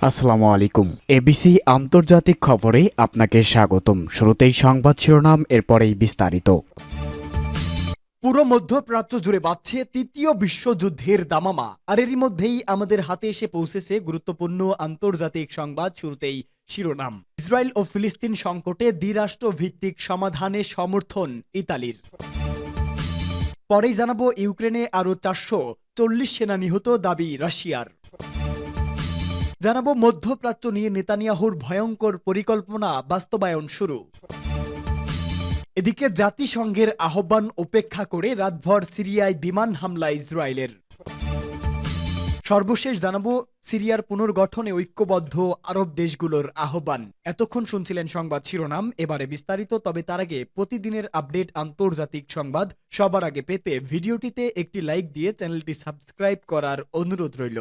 আসসালামু আলাইকুম। এবিসি আন্তর্জাতিক খবরে আপনাকে স্বাগতম। শুরুতেই সংবাদ শিরোনাম, এরপরেই বিস্তারিত। পুরো মধ্যপ্রাচ্য জুড়ে বাজছে তৃতীয় বিশ্বযুদ্ধের দামামা, আর এরই মধ্যেই আমাদের হাতে এসে পৌঁছেছে গুরুত্বপূর্ণ আন্তর্জাতিক সংবাদ। শুরুতেই শিরোনাম, ইসরায়েল ও ফিলিস্তিন সংকটে দ্বিরাষ্ট্র ভিত্তিক সমাধানে সমর্থন ইতালির। পরেই জানাবো ইউক্রেনে আরও 440 সেনা নিহত দাবি রাশিয়ার। জানাবো মধ্যপ্রাচ্য নিয়ে নেতানিয়াহুর ভয়ঙ্কর পরিকল্পনা বাস্তবায়ন শুরু। এদিকে জাতিসংঘের আহ্বান উপেক্ষা করে রাতভর সিরিয়ায় বিমান হামলা ইসরায়েলের। সর্বশেষ জানাবো সিরিয়ার পুনর্গঠনে ঐক্যবদ্ধ আরব দেশগুলোর আহ্বান। এতক্ষণ শুনছিলেন সংবাদ শিরোনাম, এবারে বিস্তারিত। তবে তার আগে প্রতিদিনের আপডেট আন্তর্জাতিক সংবাদ সবার আগে পেতে ভিডিওটিতে একটি লাইক দিয়ে চ্যানেলটি সাবস্ক্রাইব করার অনুরোধ রইল।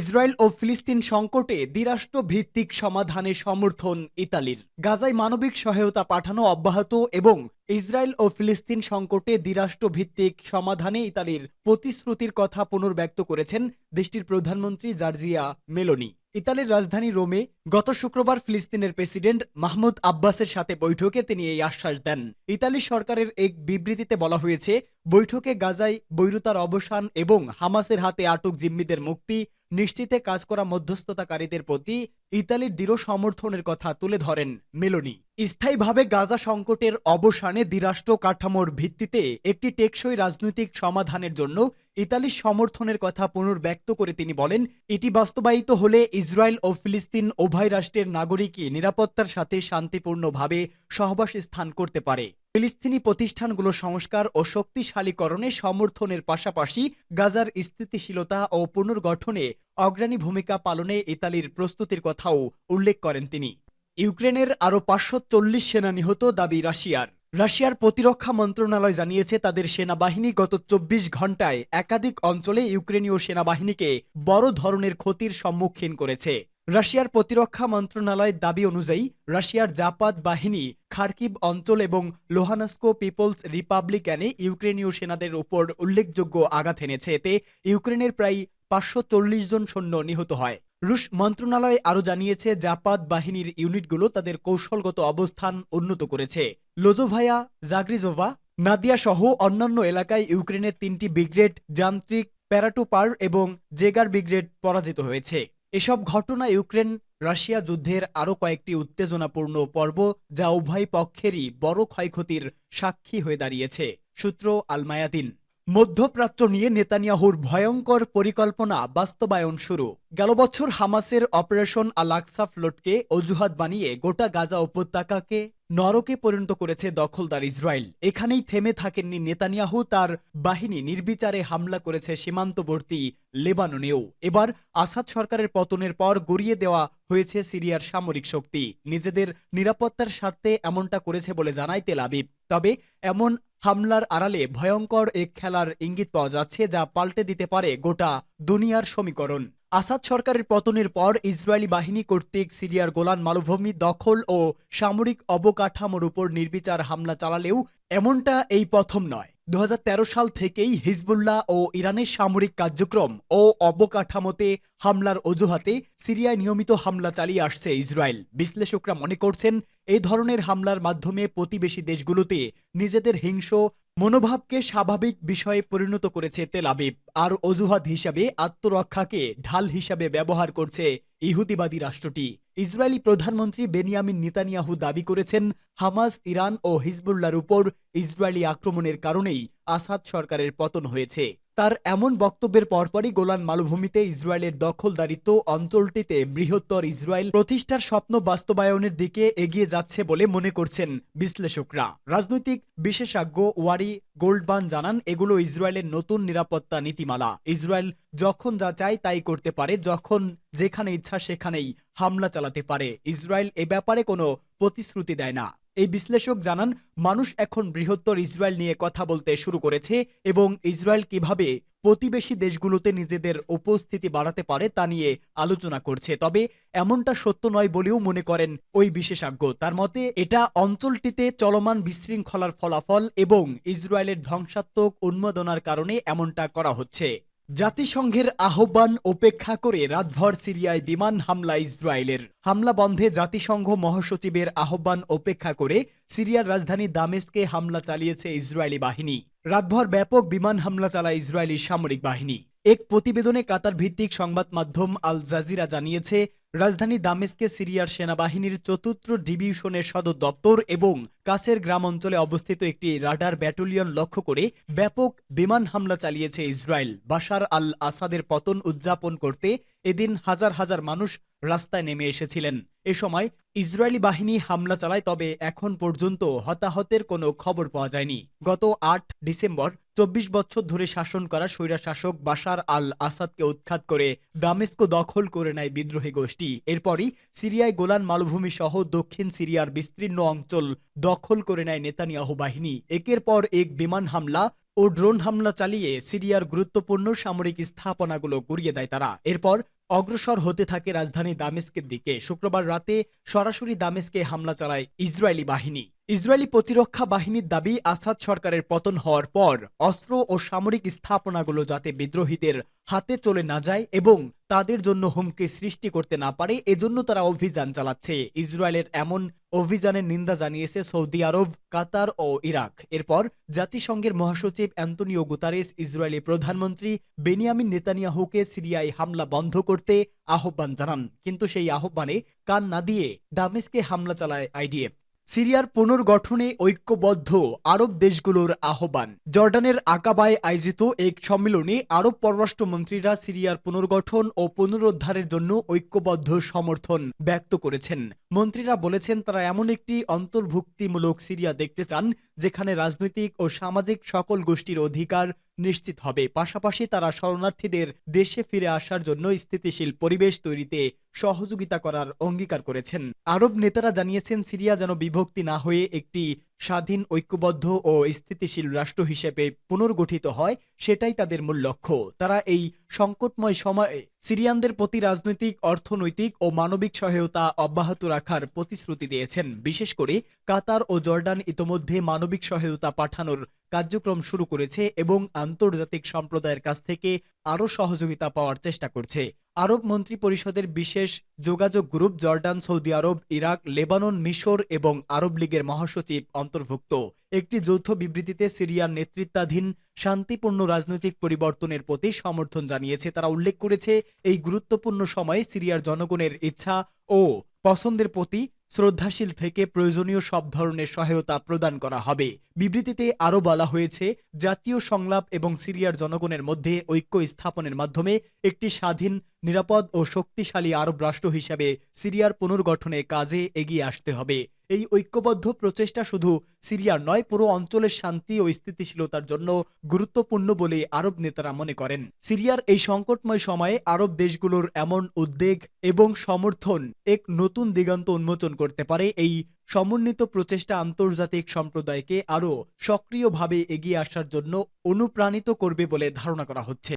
ইসরায়েল ও ফিলিস্তিন সংকটে দ্বিরাষ্ট্র ভিত্তিক সমাধানে সমর্থন ইতালির। গাজায় মানবিক সহায়তা পাঠানো অব্যাহত এবং ইসরায়েল ও ফিলিস্তিন সংকটে দ্বিরাষ্ট্র ভিত্তিক সমাধানে ইতালির প্রতিশ্রুতির কথা পুনর্ব্যক্ত করেছেন দেশটির প্রধানমন্ত্রী জর্জিয়া মেলোনি। ইতালির রাজধানী রোমে গত শুক্রবার ফিলিস্তিনের প্রেসিডেন্ট মাহমুদ আব্বাসের সাথে বৈঠকে তিনি এই আশ্বাস দেন। ইতালি সরকারের এক বিবৃতিতে বলা হয়েছে, বৈঠকে গাজায় বৈরুতার অবসান এবং হামাসের হাতে আটক জিম্মিদের মুক্তি নিশ্চিতে কাজ করা মধ্যস্থতাকারীদের প্রতি ইতালির দৃঢ় সমর্থনের কথা তুলে ধরেন মেলোনি। স্থায়ীভাবে গাজা সংকটের অবসানে দ্বিরাষ্ট্র কাঠামোর ভিত্তিতে একটি টেকসই রাজনৈতিক সমাধানের জন্য ইতালির সমর্থনের কথা পুনর্ব্যক্ত করে তিনি বলেন, এটি বাস্তবায়িত হলে ইসরায়েল ও ফিলিস্তিন উভয় রাষ্ট্রের নাগরিকই নিরাপত্তার সাথে শান্তিপূর্ণভাবে সহবাস স্থান করতে পারে। ফিলিস্তিনি প্রতিষ্ঠানগুলো সংস্কার ও শক্তিশালীকরণে সমর্থনের পাশাপাশি গাজার স্থিতিশীলতা ও পুনর্গঠনে অগ্রণী ভূমিকা পালনে ইতালির প্রস্তুতির কথাও উল্লেখ করেন তিনি। ইউক্রেনের আরও 540 সেনা নিহত দাবি রাশিয়ার। রাশিয়ার প্রতিরক্ষা মন্ত্রণালয় জানিয়েছে, তাদের সেনাবাহিনী গত 24 ঘন্টায় একাধিক অঞ্চলে ইউক্রেনীয় সেনাবাহিনীকে বড় ধরনের ক্ষতির সম্মুখীন করেছে। রাশিয়ার প্রতিরক্ষা মন্ত্রণালয়ের দাবি অনুযায়ী রাশিয়ার জাপাদ বাহিনী খার্কিভ অঞ্চল এবং লোহানস্ক পিপলস রিপাবলিকানে ইউক্রেনীয় সেনাদের উপর উল্লেখযোগ্য আঘাত এনেছে। এতে ইউক্রেনের প্রায় 540 জন সৈন্য নিহত হয়। রুশ মন্ত্রণালয় আরও জানিয়েছে, জাপাদ বাহিনীর ইউনিটগুলো তাদের কৌশলগত অবস্থান উন্নত করেছে। লোজোভায়া, জাগ্রিজোভা, নাদিয়া সহ অন্যান্য এলাকায় ইউক্রেনের 3টি ব্রিগেড, যান্ত্রিক, প্যারাটুপার এবং জেগার ব্রিগেড পরাজিত হয়েছে। এসব ঘটনা ইউক্রেন রাশিয়া যুদ্ধের আরও কয়েকটি উত্তেজনাপূর্ণ পর্ব, যা উভয় পক্ষেরই বড় ক্ষয়ক্ষতির সাক্ষী হয়ে দাঁড়িয়েছে। সূত্র আল মায়াদিন। মধ্যপ্রাচ্য নিয়ে নেতানিয়াহুর ভয়ঙ্কর পরিকল্পনা বাস্তবায়ন শুরু। গেল বছর হামাসের অপারেশন আল আকসা ফ্লোটকে অজুহাত বানিয়ে গোটা গাজা উপত্যকাকে নরকে পরিণত করেছে দখলদার ইসরায়েল। এখানেই থেমে থাকেননি নেতানিয়াহু, তার বাহিনী নির্বিচারে হামলা করেছে সীমান্তবর্তী লেবাননেও। এবার আসাদ সরকারের পতনের পর গড়িয়ে দেওয়া হয়েছে সিরিয়ার সামরিক শক্তি। নিজেদের নিরাপত্তার স্বার্থে এমনটা করেছে বলে জানায় তেল আবিব। তবে এমন হামলার আড়ালে ভয়ঙ্কর এক খেলার ইঙ্গিত পাওয়া যাচ্ছে, যা পাল্টে দিতে পারে গোটা দুনিয়ার সমীকরণ। আসাদ সরকারের পতনের পর ইসরায়েলি বাহিনী কর্তৃক সিরিয়ার গোলান মালভূমি দখল ও সামরিক অবকাঠামোর উপর নির্বিচার হামলা চালালেও এমনটা এই প্রথম নয়। 2013 সাল থেকেই হিজবুল্লাহ ও ইরানের সামরিক কার্যক্রম ও অবকাঠামোতে হামলার অজুহাতে সিরিয়ায় নিয়মিত হামলা চালিয়ে আসছে ইসরায়েল। বিশ্লেষকরা মনে করছেন, এই ধরনের হামলার মাধ্যমে প্রতিবেশী দেশগুলোতে নিজেদের হিংস্র মনোভাবকে স্বাভাবিক বিষয়ে পরিণত করেছে তেল আবিব, আর অজুহাত হিসাবে আত্মরক্ষাকে ঢাল হিসাবে ব্যবহার করছে ইহুদিবাদী রাষ্ট্রটি। ইসরায়েলি প্রধানমন্ত্রী বেনিয়ামিন নেতানিয়াহু দাবি করেছেন, হামাস, ইরান ও হিজবুল্লাহর উপর ইসরায়েলি আক্রমণের কারণেই আসাদ সরকারের পতন হয়েছে। তার এমন বক্তব্যের পরপরই গোলান মালভূমিতে ইসরায়েলের দখলদারিত্ব অঞ্চলটিতে বৃহত্তর ইসরায়েল প্রতিষ্ঠার স্বপ্ন বাস্তবায়নের দিকে এগিয়ে যাচ্ছে বলে মনে করছেন বিশ্লেষকরা। রাজনৈতিক বিশেষজ্ঞ ওয়ারি গোল্ডবান জানান, এগুলো ইসরায়েলের নতুন নিরাপত্তা নীতিমালা। ইসরায়েল যখন যা চায় তাই করতে পারে, যখন যেখানে ইচ্ছা সেখানেই হামলা চালাতে পারে। ইসরায়েল এ ব্যাপারে কোনো প্রতিশ্রুতি দেয় না। এই বিশ্লেষক জানান, মানুষ এখন বৃহত্তর ইসরায়েল নিয়ে কথা বলতে শুরু করেছে এবং ইসরায়েল কিভাবে প্রতিবেশী দেশগুলোতে নিজেদের উপস্থিতি বাড়াতে পারে তা নিয়ে আলোচনা করছে। তবে এমনটা সত্য নয় বলেও মনে করেন ওই বিশেষজ্ঞ। তার মতে, এটা অঞ্চলটিতে চলমান বিশৃঙ্খলার ফলাফল এবং ইসরায়েলের ধ্বংসাত্মক উন্মাদনার কারণে এমনটা করা হচ্ছে। জাতিসংঘের আহ্বান উপেক্ষা করে রাতভর সিরিয়ায় বিমান হামলা ইসরায়েলের। হামলা বন্ধে জাতিসংঘ মহাসচিবের আহ্বান উপেক্ষা করে সিরিয়ার রাজধানী দামেস্কে হামলা চালিয়েছে ইসরায়েলি বাহিনী। রাতভর ব্যাপক বিমান হামলা চালায় ইসরায়েলি সামরিক বাহিনী। এক প্রতিবেদনে কাতার ভিত্তিক সংবাদ মাধ্যম আল জাজিরা জানিয়েছে, রাজধানী দামেস্কে সিরিয়ার সেনাবাহিনীর ৪র্থ ডিভিশনের সদর দপ্তর এবং কাছের গ্রাম অঞ্চলে অবস্থিত একটি রাডার ব্যাটালিয়ন লক্ষ্য করে ব্যাপক বিমান হামলা চালিয়েছে ইসরায়েল। বাশার আল আসাদের পতন উদযাপন করতে এদিন হাজার হাজার মানুষ রাস্তায় নেমে এসেছিলেন। এ সময় ইসরায়েলি বাহিনী হামলা চালায়, তবে এখন পর্যন্ত হতাহতের কোনো খবর পাওয়া যায়নি। গত ৮ ডিসেম্বর ২৪ বছর ধরে শাসন করা স্বৈরশাসক বাশার আল আসাদকে উৎখাত করে দামেস্কো দখল করে নেয় বিদ্রোহী গোষ্ঠী। এরপরই সিরিয়ায় গোলান মালভূমি সহ দক্ষিণ সিরিয়ার বিস্তীর্ণ অঞ্চল দখল করে নেয় নেতানিয়াহু বাহিনী। একের পর এক বিমান হামলা ও ড্রোন হামলা চালিয়ে সিরিয়ার গুরুত্বপূর্ণ সামরিক স্থাপনাগুলো গুঁড়িয়ে দেয় তারা। এরপর অগ্রসর হতে থাকে রাজধানী দামেস্কের দিকে। শুক্রবার রাতে সরাসরি দামেস্কে হামলা চালায় ইসরায়েলি বাহিনী। ইসরায়েলি প্রতিরক্ষা বাহিনীর দাবি, আসাদ সরকারের পতন হওয়ার পর অস্ত্র ও সামরিক স্থাপনাগুলো যাতে বিদ্রোহীদের হাতে চলে না যায় এবং তাদের জন্য হুমকি সৃষ্টি করতে না পারে, এজন্য তারা অভিযান চালাচ্ছে। ইসরায়েলের এমন অভিযানের নিন্দা জানিয়েছে সৌদি আরব, কাতার ও ইরাক। এরপর জাতিসংঘের মহাসচিব অ্যান্তনিও গুতারেস ইসরায়েলি প্রধানমন্ত্রী বেনিয়ামিন নেতানিয়াহুকে সিরিয়ায় হামলা বন্ধ করতে আহ্বান জানান, কিন্তু সেই আহ্বানে কান না দিয়ে দামেস্কে হামলা চালায় আইডিএফ। সিরিয়ার পুনর্গঠনে ঐক্যবদ্ধ আরব দেশগুলোর আহ্বান। জর্ডানের আকাবায় আয়োজিত এক সম্মেলনে আরব পররাষ্ট্রমন্ত্রীরা সিরিয়ার পুনর্গঠন ও পুনরুদ্ধারের জন্য ঐক্যবদ্ধ সমর্থন ব্যক্ত করেছেন। মন্ত্রীরা বলেছেন, তারা এমন একটি অন্তর্ভুক্তিমূলক সিরিয়া দেখতে চান যেখানে রাজনৈতিক ও সামাজিক সকল গোষ্ঠীর অধিকার নিশ্চিত হবে। পাশাপাশি তারা শরণার্থীদের দেশে ফিরে আসার জন্য স্থিতিশীল পরিবেশ তৈরিতে সহযোগিতা করার অঙ্গীকার করেছেন। আরব নেতারা জানিয়েছেন, সিরিয়া যেন বিভক্তি না হয়ে একটি স্বাধীন, ঐক্যবদ্ধ ও স্থিতিশীল রাষ্ট্র হিসেবে পুনর্গঠিত হয়, সেটাই তাদের মূল লক্ষ্য। তারা এই সংকটময় সময়ে সিরিয়ানদের প্রতি রাজনৈতিক, অর্থনৈতিক ও মানবিক সহায়তা অব্যাহত রাখার প্রতিশ্রুতি দিয়েছেন। বিশেষ করে কাতার ও জর্ডান ইতোমধ্যে মানবিক সহায়তা পাঠানোর কার্যক্রম শুরু করেছে এবং আন্তর্জাতিক সম্প্রদায়ের কাছ থেকে আরও সহযোগিতা পাওয়ার চেষ্টা করছে। আরব মন্ত্রী পরিষদের বিশেষ যোগাযোগ গ্রুপ জর্ডান, সৌদি আরব, ইরাক, লেবানন, মিশর এবং আরব লীগের মহাসচিব অন্তর্ভুক্ত। একটি যৌথ বিবৃতিতে সিরিয়ার নেতৃত্বাধীন শান্তিপূর্ণ রাজনৈতিক পরিবর্তনের প্রতি সমর্থন জানিয়েছে। তারা উল্লেখ করেছে, এই গুরুত্বপূর্ণ সময়ে সিরিয়ার জনগণের ইচ্ছা ও পছন্দের প্রতি শ্রদ্ধাশীল থেকে প্রয়োজনীয় সব ধরনের সহায়তা প্রদান করা হবে। বিবৃতিতে আরও বলা হয়েছে, জাতীয় সংলাপ এবং সিরিয়ার জনগণের মধ্যে ঐক্য স্থাপনের মাধ্যমে একটি স্বাধীন, নিরাপদ ও শক্তিশালী আরব রাষ্ট্র হিসেবে সিরিয়ার পুনর্গঠনে কাজে এগিয়ে আসতে হবে। এই ঐক্যবদ্ধ প্রচেষ্টা শুধু সিরিয়ার নয়, পুরো অঞ্চলের শান্তি ও স্থিতিশীলতার জন্য গুরুত্বপূর্ণ বলে আরব নেতারা মনে করেন। সিরিয়ার এই সংকটময় সময়ে আরব দেশগুলোর এমন উদ্বেগ এবং সমর্থন এক নতুন দিগন্ত উন্মোচন করতে পারে। এই সমন্বিত প্রচেষ্টা আন্তর্জাতিক সম্প্রদায়কে আরও সক্রিয়ভাবে এগিয়ে আসার জন্য অনুপ্রাণিত করবে বলে ধারণা করা হচ্ছে।